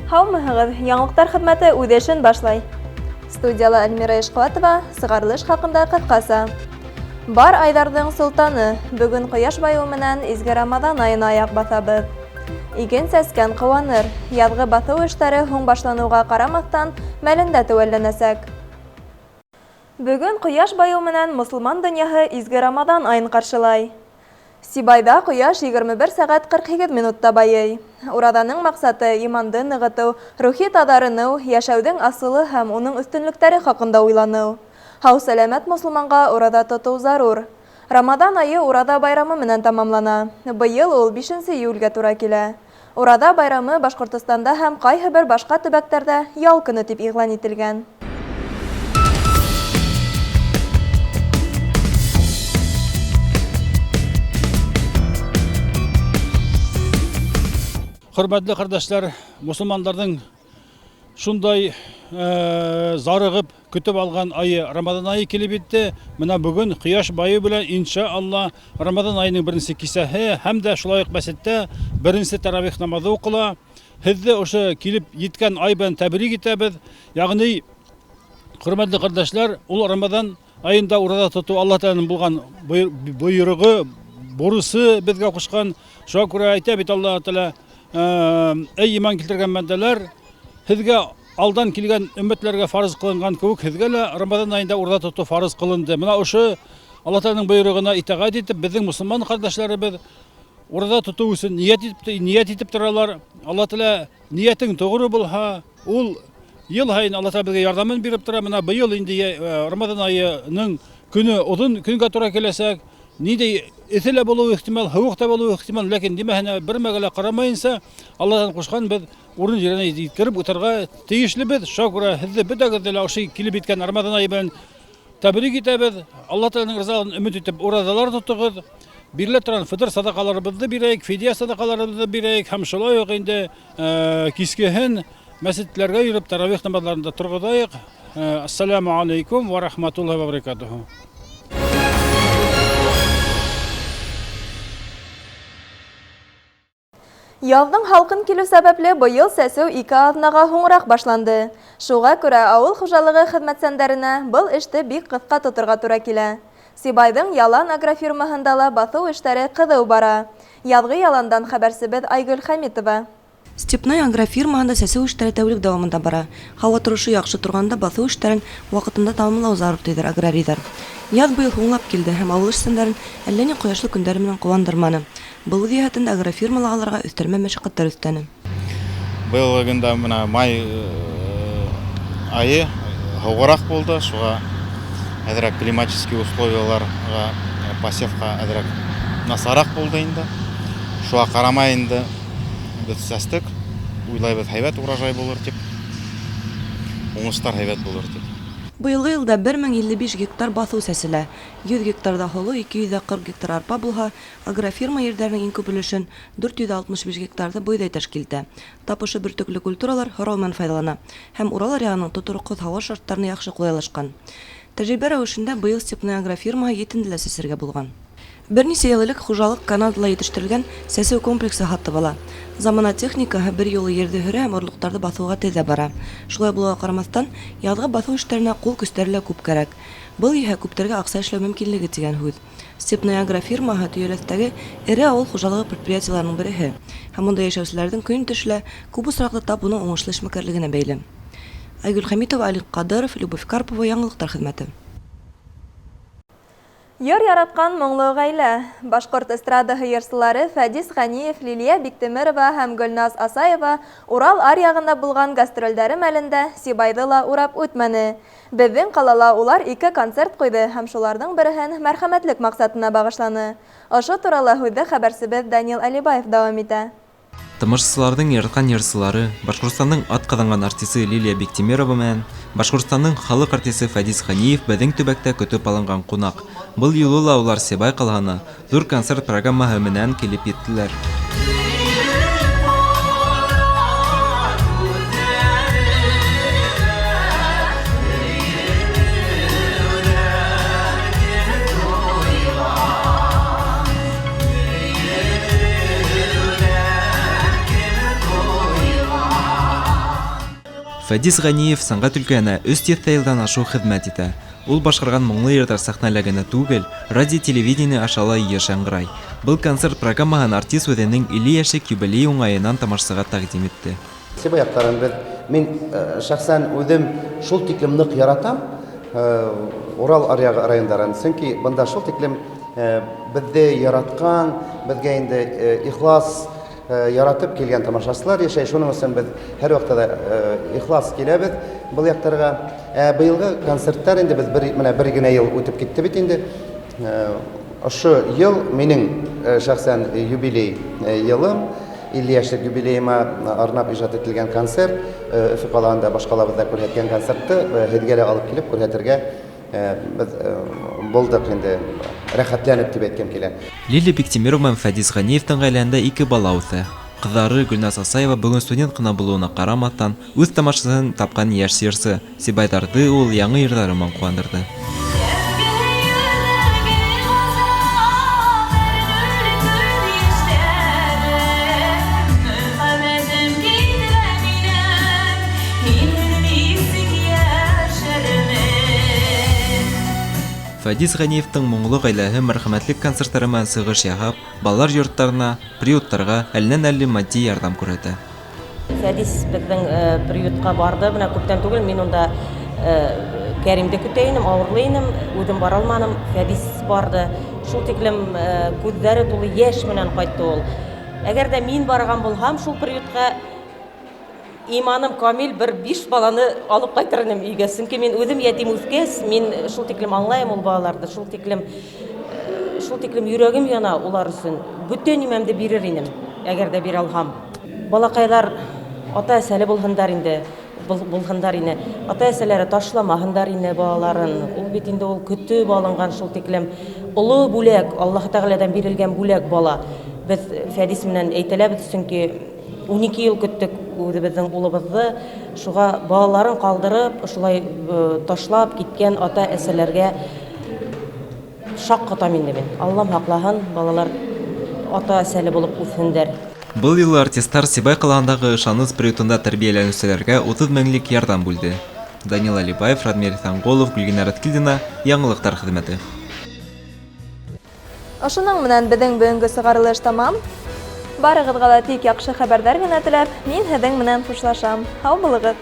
Һаумыһығыҙ, яңылыҡтар хеҙмәте үҙ эшен башлай. Студияла Әлмира Ишҡыуатова, сығарылыш хаҡында ҡыҫҡаса. Бар айҙарҙың солтаны, бөгөн ҡояш байыуы менән изге Рамаҙан айына аяҡ баҫабыҙ. Иген сәскән ҡыуаныр, яҙғы баҫыу эштәре һуң башланыуға ҡарамаҫтан мәлендә теүәлләнәсәк. Бөгөн ҡояш байыуы менән мосолман донъяһы изге Рамаҙан айын ҡаршылай. Сибайҙа ҡояш 21 сәғәт 48 минутта байый. Ураҙаның маҡсаты иманды нығытыу, рухи таҙарыныу, йәшәүҙең асылы һәм уның өҫтөнлөктәре хаҡында уйланыу. Һау-сәләмәт мосолманға ураҙа тотоу зарур. Рамаҙан айы ураҙа байрамы менән тамамлана. Быйыл ул 5 июлгә тура килә. Ураҙа байрамы Башҡортостанда һәм ҡайһы бер башҡа төбәктәрҙә ял көнө тип иғлан ителгән. Хөрмәтле ҡәрҙәштәр, мусулмандарҙың шундай зарығып көтөп алған айы Рамаҙан айы килеп етте. Менә бөгөн ҡояш байы белән иншаалла Рамаҙан айының беренсе кисәһе һәм дә шулай уҡ мәсеттә беренсе таравих намаҙы уҡыла. Һеҙҙе ошо килеп еткән ай белән тәбрик итәбеҙ. Яғни, хөрмәтле ҡәрҙәшләр, ул Рамаҙан айында ураҙа тотоу Алла Тәғәләнең булған бойороғо, бурысы беҙгә ҡушҡан. Шуға күрә әйтә бит Алла Тәғәлә: «Эй иман килтергән бәндәләр, һеҙгә алдан килгән өммәтләргә фарыз ҡылынған кеүек, һеҙгә лә Рамаҙан айында ураҙа тотоу фарыз ҡылынды». Менә ошо Алла Тәғәләнең бойороғона итәғәт итеп, беҙҙең мусулман ҡәрҙәшләребеҙ ураҙа тотоу өсөн ниәт итеп торалар. Алла Тәғәлә ниәтең тоғро булһа, ул йыл һайын Алла Тәғәлә беҙгә ярҙамын биреп тора. Менә быйыл инде Рамаҙан айының көнө оҙон көнгә тура киләсәк. Ниндәй эҫе лә булыуы ихтимал, һыуыҡ та булыуы ихтимал, ләкин нимәһенә бер мәгәлә ҡарамайынса, Аллаһтан ҡушҡан беҙ урын еренә еткереп үтәргә тейешлебеҙ. Шуға күрә һеҙҙе бөтәгеҙҙе лә ошо килеп еткән Рамаҙан айы менән тәбрик итәбеҙ. Алла Тәғәләнең ризалығын өмөт итеп ураҙалар тотоғоҙ. Бирелә торған фитр садаҡаларыбыҙҙы бирәйек, фидия садаҡаларыбыҙҙы бирәйек һәм шулай уҡ инде кискеһен мәсетләргә йөрөп таравих намаҙҙарында торғоҙайыҡ. Ассаламу алейкум ва рахматуллахи ва баракатуху. Яҙҙың һалҡын килеү сәбәпле быйыл сәсеү 2 аҙнаға һуңыраҡ башланды. Шуға күрә ауыл хужалығы хеҙмәтсәндәренә был эште бик ҡыҫҡа тоторға тура килә. Сибайҙың ялан агрофирмаһында ла баҫыу эштәре ҡыҙыу бара. Яҙғы яландан хәбәрсебеҙ Айгөл Хәмитова. Степной агрофирмаһында сәсеү эштәре тәүлек дауамында бара. Һауа торошо яҡшы торғанда баҫыу эштәрен ваҡытында тамамлау зарур, тиҙәр аграрийҙар. Яҙ быйыл һуңлап килде һәм ауыл эшсәндәрен әллә ни ҡояшлы көндәре менән ҡыуандырманы. Был үҙ йәһәтендә агрофирмалағыларға өҫтәлмә мәшәҡәттәр өҫтәне. Быйылғы көндә менә май айы һыуғыраҡ булды, шуға әҙерәк климатический условияларға, посевка әҙерәк насараҡ булды инде. Шуға ҡарамай инде беҙ сәстек, уйлайбыҙ һәйбәт урожай булыр тип, уңыштар һәйбәт булыр тип. Быйылғы йылда 1055 гектар баҫыу сәселә. 100 гектарда һоло, 240 гектар арпа булһа, агрофирма ерҙәренең иң күп өлөшөн 465 гектарда бойҙай тәшкил итә. Тап ошо бер төклө культуралар һорау менән файҙалана һәм Урал аръягының тотороҡһоҙ һауа шарттарына яҡшы ҡулайлашҡан. Тәжрибә рәүешендә быйыл Степной агрофирмаһы 7-нде лә сәсергә булған. Бер нисә йыл элек хужалыҡ Канадала етештерелгән сәсеү комплексы һатып ала. Замана техникаһы бер юлы ерҙе һөрә һәм орлоҡтарҙы баҫыуға теҙә бара. Шулай булыуға ҡарамаҫтан, яҙғы баҫыу эштәренә ҡул көстәре лә күп кәрәк. Был иһә күптәргә аҡса эшләү мөмкинлеге тигән һүҙ. Степной агрофирмаһы төйәләҫтәге эре ауыл хужалығы предприятиеларының береһе һәм унда йәшәүселәрҙең көн төшлә күп осраҡта тап уның уңышлы эшмәкәрлегенә бәйле. Айгөл Хәмитова, Алик Ҡадыров, Любовь Карпова, Яңылыҡтар хеҙмәте. Йыр яратҡан моңло ғаилә. Башҡорт эстрадаһы йырсылары Фәдис Ғәниев, Лилиә Биктемерова һәм Гөлназ Асаева Урал аръягында булған гастролдәре мәлендә Сибайҙы ла урап үтмәне. Беҙҙең ҡалала улар 2 концерт ҡуйҙы һәм шуларҙың береһен мәрхәмәтлек маҡсатына бағышланы. Ошо турала һүҙҙе хәбәрсебеҙ Данил Алибаев дауам итә. Тымышсыларҙың яратҡан йырсылары, Башҡортостандың атҡаҙанған артисы Лилиә Биктемерова менән Башҡортостандың халыҡ артисы Фәдис Ғәниев беҙҙең төбәктә көтөп алынған ҡунаҡ. Был юлы ла улар Сибай ҡалаһына ҙур концерт программаһы менән килеп еттеләр. Фәдис Ганиев сәнгать өлкәһенә 300 елдан ашу хезмәт итә. Ул башкарган моңлы йырдар сәхнәлә генә түгел, радио-телевидение аша еш яңгырай. Был концерт программаһын артист үзенең 50 яшьлек юбилей уңаеннан тамашасыга тәкъдим итте. Себаяктарын мен шәхсән үзем шул тиклем нык яратам, Урал райондарын. Сөнки бында шул тиклем бездә яраткан, безгә инде ихлас яратып килгән тамашачылар яшәй. Шуның өчен без һәр вакытта ихлас киләбез бу яктарга. Быелгы концертлар инде без бер генә ел үтеп китте бит инде. Ошо ел минең шәхсән юбилей елым. 50 яшьлек юбилейма арнап иҗат ителгән концерт, Өфе каласында башкаларда күрһәткән концертты һәдгәле алып килеп күрһәтергә без булдык инде. Рәхәтләнеп дип әйткән килә. Лилия Бектимирова һәм Фәдис Ганиевтың гаиләсендә 2 бала үсә. Кызлары Гөлназ Асаева бүгін студент кына булуына карамастан үз тамашасын тапкан яшь җырчы Сибайдарды ул яңа йырдары белән куандырды. Фәдис Ганиевтың моңлы гаиләһе мәрхәмәтлек концертлары белән сыгыш яһап, балалар йортларына, приюттарга әллән-әлле матди ярдәм күрсәтә. Фәдис безнең приютка барды, менә күптән түгел мин унда Кәримде көтә идем, авырлы идем, үзем бара алмадым. Фәдис барды. Шул тиклем күзләре тулы яшь менән кайтты ул. Әгәр дә мин барган булсам шул приютка иманым камил бер 5 баланы алып кайтыр идем өйгә. Сөнки мин үзем ятим үскәс, мин шул тиклем аңлайм ул балаларны, шул тиклем йөрәгем яна улар өчен. Бүтән имәмде бирер идем, әгәр дә бирә алсам. Балакайлар ата-әсәле булгандар инде, ата-әсәләре ташламагандар инде балаларын. Ул бит инде ул көтүп алынган шул тиклем улы бүләк, Аллаһ Тәгаләдән бирелгән бүләк бала. Без Фәдис менән әйтәләбез, чөнки 12 ел көттек үзебезнең улыбызны, шуга балаларын калдырып, шулай ташлап киткән ата-әсәләргә шаккатам инде мин. Аллам хаклаһын, балалар ата-әсәле булып үссеннәр. Был елы артистлар Сибай каласындагы Ышаныс приютында тәрбияләнүчеләргә 30 меңлек ярдәм бүлде. Данил Алибаев, Радмир Таңголов, Гөлгинә Раткилдина, Яңалыктар хезмәте. Ошоның менән безнең бүгенге сыгарылыш тамам. Барыгызга да тик яхшы хәбәрдар генә теләп, мин һеҙҙең менән хушлашам. Һау булығыҙ!